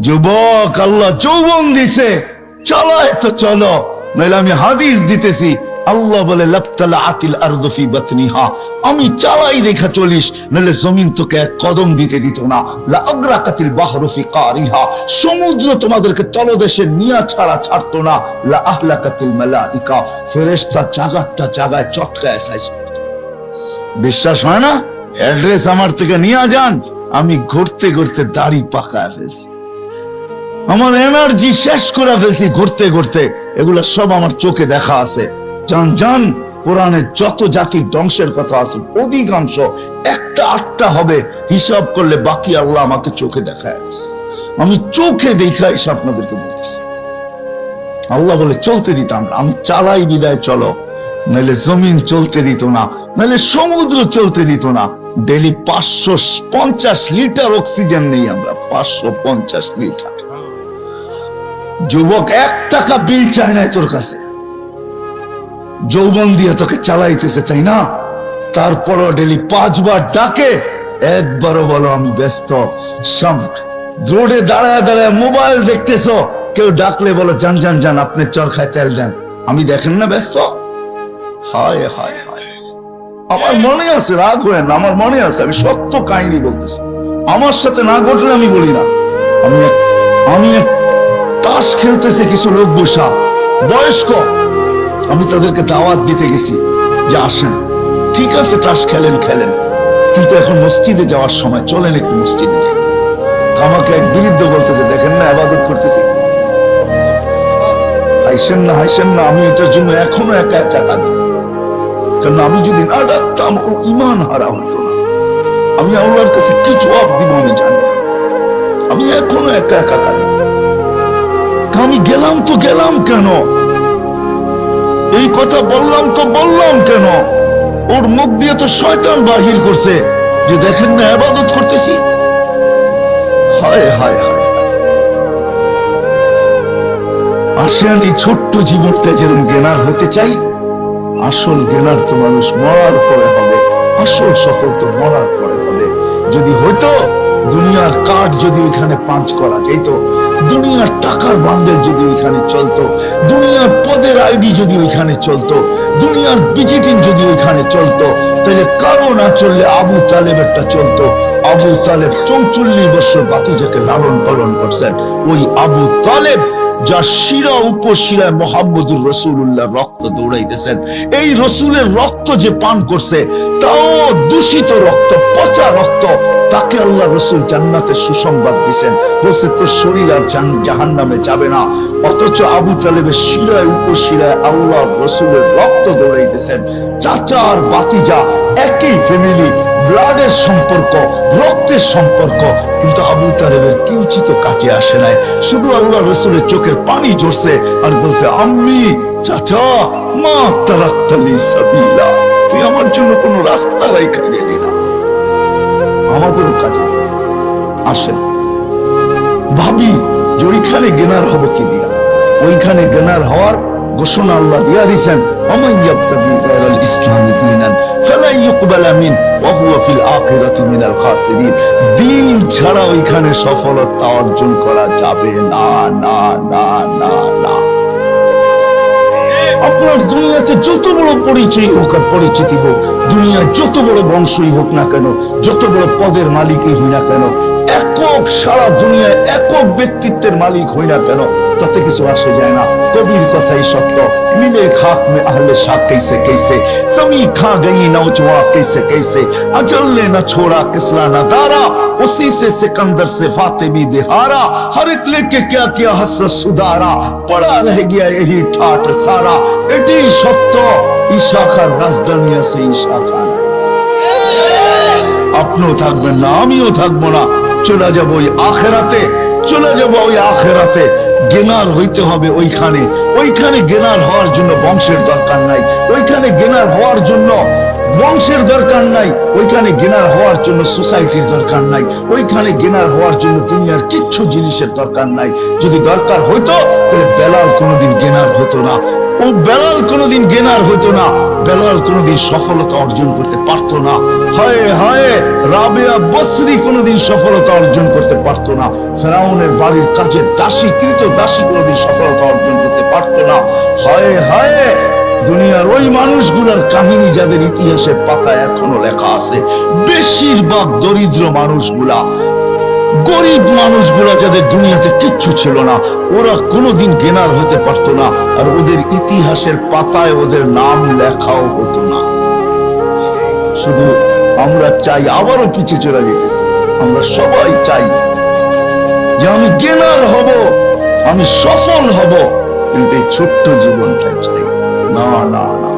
যুবক, আল্লাহ যৌবন দিছে, চলায় তো চলো, নাইলে আমি হাদিস দিতেছি। আল্লাহ বলে লাফতালাআতিল আরদু ফি বাতনিহা, আমি চালাই রেখা চলিস, নাহলে জমিন তোকে এক কদম দিতে দিত না। লা আগরাকাতিল বাহরু ফি কারিহা, সমুদ্র তোমাদেরকে তলদেশে নিয়া ছাড়া ছাড়তো না। লা আহলাকাতিল মালাইকা, ফেরেশতা জাগাতটা জাগায় চটকায় সাইজ করত। বিশ্বাস হয় না? অ্যাড্রেস আমার থেকে নিয়ে যান, আমি ঘুরতে ঘুরতে দাড়ি পাকায় ফেলছি, আমার এনার্জি শেষ করে ফেলছি ঘুরতে ঘুরতে। এগুলা সব আমার চোখে দেখা আছে। জান জান, কোরআনে যত জাতির ধ্বংসের কথা আছে অধিকাংশ একটা আটটা হবে, হিসাব করলে বাকি আল্লাহ আমাকে চোখে দেখায় আছে। আমি চোখে দেখা হিসাব আপনাদেরকে বলতেছি। আল্লাহ বলে চলতে দিতাম না, আমি চালাই বিদায় চলো, নাহলে জমিন চলতে দিত না, নাহলে সমুদ্র চলতে দিত না। ডেলি 550 লিটার অক্সিজেন নেই আমরা, 550 লিটার। যুবক, 1 টাকা বিল চায় না তোর কাছে, যৌবন দিয়ে তোকে চালাইতেছে, তাই না? তারপরও ডেলি 5 বার ডাকে, একবারও বলো আমি ব্যস্ত। রোডে দাঁড়ায় দাঁড়ায় মোবাইল দেখতেছো, কেউ ডাকলে বলো জান জান জান, আপনি চরখায় তেল দেন, আমি দেখেন না ব্যস্ত। হায় হায় হায়, আমার মনে আছে, রাগ হয় না, আমার মনে আছে, আমি সত্য কাহিনী বলতেছি। আমার সাথে না ঘটলে আমি বলি না। আমি তাস খেলতেছে কিছু লোক বসা, বয়স্ক, আমি তাদেরকে দাওয়াত দিতে গেছি যে আসেন, ঠিক আছে তাস খেলেন খেলেন, কিন্তু এখন মসজিদে যাওয়ার সময় চলেন একটু মসজিদে যাই। আমাকে এক বিরুদ্ধ বলতেছে, দেখেন না ইবাদত করতেছি, হাইসেন না হাইসেন না, আমি এটার জন্য এখনো একা একা কাঁদি। কারণ আমি যদি না ডাকতাম ও ইমান হারা হতো না। আমি আল্লাহর কাছে কি জবাব দিব আমি জানি না। আমি এখনো একা একা কাঁদি। আমি গেলাম তো গেলাম কেন, এই কথা বললাম তো বললাম কেন? ওর মুখ দিয়ে তো শয়তান বাহির করছে যে দেখেন না ইবাদত করতেছি। হায় হায় হায়, আসেন এই ছোট্ট জীবনটা যেরকম জ্ঞানার হতে চাই, আসল জ্ঞানার তো মানুষ মরার পরে হবে, আসল সফল তো মরার পরে হবে। যদি হইতো দুনিয়ার কাঠ যদি ওইখানে পাঁচ করা যেত, দুনিয়ার টাকার বান্ডেল যদি ওইখানে চলতো, দুনিয়ার পদের আইডি যদি ওইখানে চলতো, দুনিয়ার ভিজিটিং যদি ওইখানে চলতো, তাহলে কারো না চললে আবু তালেবেরটা চলতো। আবু তালেব 44 বছর বাতিজাকে লালন পালন করছেন। ওই আবু তালেব যা শিরা উপশিরায় মোহাম্মদুর রাসূলুল্লাহ রক্ত দৌড়াইতেছেন, এই রসুলের রক্ত যে পান করছে, তাও দূষিত রক্ত, পচা রক্ত, তাকে আল্লাহ রসুল জান্নাতের সুসংবাদ দিয়েছেন, বলছে তোর শরীর আর জাহান্নামে যাবে না। অথচ আবু তালেবের শিরায় উপশিরায় আল্লাহ রসুলের রক্ত দৌড়াইতেছেন। চাচা আর বাতিজা একই ফ্যামিলি, ব্লাডের সম্পর্ক, রক্তের সম্পর্ক, কিন্তু আবু তালেবের কিঞ্চিত কাছে আসে নাই। শুধু আল্লাহ রসুলের চোখের পানি ঝরছে আর বলছে, আম্মি, চাচা, মা তারাক্তালি সাবিলা, তুই আমার জন্য কোন রাস্তা রাইখা গেলি না, আমাদেরও কাজে আসেন। ভাবি যে ওইখানে গেনার হবো কি দিয়া, ওইখানে গেনার হওয়ার ঘোষণা আল্লাহ দিয়া দিয়েছেন, ওমান ইয়াবতাগি গায়রাল ইসলামি দীনান ফালা ইউকবালা মিন ওয়া হুয়া ফিল আখিরাতি মিনাল খাসিরিন। দিন ছাড়া ওইখানে সফলতা অর্জন করা যাবে না, না না না না। আপনার দুনিয়াতে যত বড় পরিচয় হোক আর পরিচিতি হোক, দুনিয়ার যত বড় বংশই হোক না কেন, যত বড় পদের মালিকই হই না কেন, একক সারা দুনিয়ায় একক ব্যক্তিত্বের মালিক হই না কেন, তাতে কিছু আসে যায় না। কবির কথাই সত্য, মিলে খাক মে আহলে শাক कैसे कैसे, समी खा गई नौजवा कैसे कैसे, अजल ने न छोड़ा किसरा न दारा, उसी से सिकंदर से फातिमी दिहारा, हर एक लेके क्या क्या हसरत सुधारा, पड़ा रह गया यही ठाट सारा। এটি সত্য, ঈশাখার রাজধানী আছে, ঈশাখা আপনিও থাকবেন না, আমিও থাকবো না, চলে যাবো ওই আখেরাতে, চলে যাবো ওই আখেরাতে। গেনার হইতে হবে ওইখানে, ওইখানে গেনার হওয়ার জন্য বংশের দরকার নাই, ওইখানে গেনার হওয়ার জন্য বংশের দরকার নাই, ওইখানে গেনার হওয়ার জন্য সোসাইটির দরকার নাই, ওইখানে গেনার হওয়ার জন্য দুনিয়ার কিচ্ছু জিনিসের দরকার নাই। যদি দরকার হইতো তাহলে বেলাল কোনোদিন গেনার হতো না। ও বেলাল কোনোদিন গেনার হতো না, বেলাল কোনোদিন সফলতা অর্জন করতে পারতো না। হায় হায়, রাবেয়া বসরি কোনোদিন সফলতা অর্জন করতে পারতো না। ফেরাউনের বাড়ির কাজের দাসী, কৃত দাসী কোনোদিন সফলতা অর্জন করতে পারতো না। হায় হায়, দুনিয়ার ওই মানুষগুলোর কাহিনী যাদের ইতিহাসের পাতায় এখনো লেখা আছে, বেশিরভাগ দরিদ্র মানুষগুলা, গরিব মানুষগুলা, যাদের দুনিয়াতে কিচ্ছু ছিল না, ওরা কোনোদিন গেনার হতে পারতো না, আর ওদের ইতিহাসের পাতায় ওদের নাম লেখাও হতো না। শুধু আমরা চাই, আবারও পিছিয়ে চলে যেতেছি, আমরা সবাই চাই যে আমি গেনার হব, আমি সফল হব, কিন্তু এই ছোট্ট জীবনটাই চাই। না না না,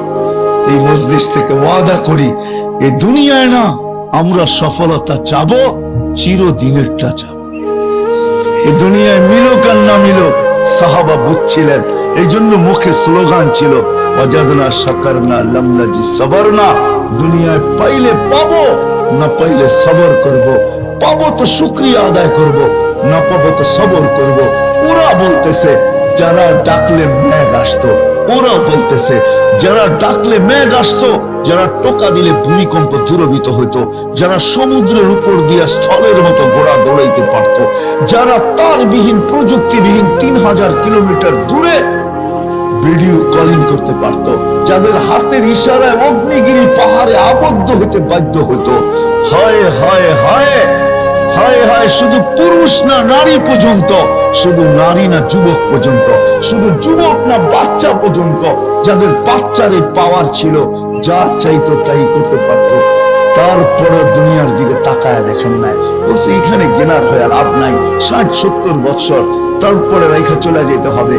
এই মজলিস থেকে ওয়াদা করি, এই দুনিয়ায় না আমরা সফলতা চাবো, চিরদিনেরটা চাবো। এই দুনিয়ায় মিলুক আর না মিলুক, সাহাবা বুঝছিলেন, এই জন্য মুখে স্লোগান ছিল, ওয়াজাদনা শাকারনা লাম নাজি সাবরনা। দুনিয়ায় পাইলে পাবো, না পাইলে সবর করব। পাবো তো শুকরিয়া আদায় করব, না পাবো তো সবর করব। ওরা বলতেছে যারা ডাকলে মেঘ আসতো, ওরা বলতেছে যারা ডাকলে মেঘ আসতো, যারা টোকা দিলে ভূমিকম্প দূরভূত হইতো, যারা সমুদ্রের উপর দিয়ে স্থলের মতো ঘোড়া দৌড়াইতে পারত, যারা তারবিহীন প্রযুক্তিবিহীন 3000 কিলোমিটার দূরে ভিডিও কলিং করতে পারত, যাদের হাতের ইশারায় অগ্নিগিরি পাহাড়ে আবদ্ধ হতে বাধ্য হতো। হায় হায় হায় হায় হায়, শুধু পুরুষ না নারী পর্যন্ত, শুধু নারী না যুবক পর্যন্ত, শুধু যুবক না বাচ্চা পর্যন্ত, যাদের বাচ্চার এই পাওয়ার ছিল, যা চাইতো তাই করতে পারত, তারপরে দুনিয়ার দিকে তাকায় দেখেন নাই। বলছে এখানে গেনার হয়ে লাভ নাই, 60-70 বছর তারপরে রাইখা চলে যেতে হবে,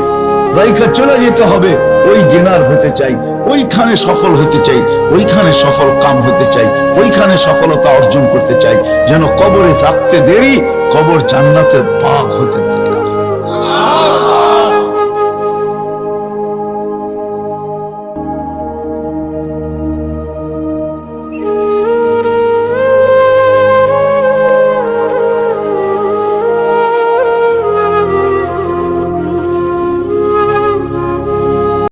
রাইখা চলে যেতে হবে। ওই গেনার হতে চাই, ওইখানে সফল হতে চাই, ওইখানে সফল কাম হতে চাই, ওইখানে সফলতা অর্জন করতে চাই, যেন কবরে থাকতে দেরি, কবর জান্নাতের বাগ হতে দেরি।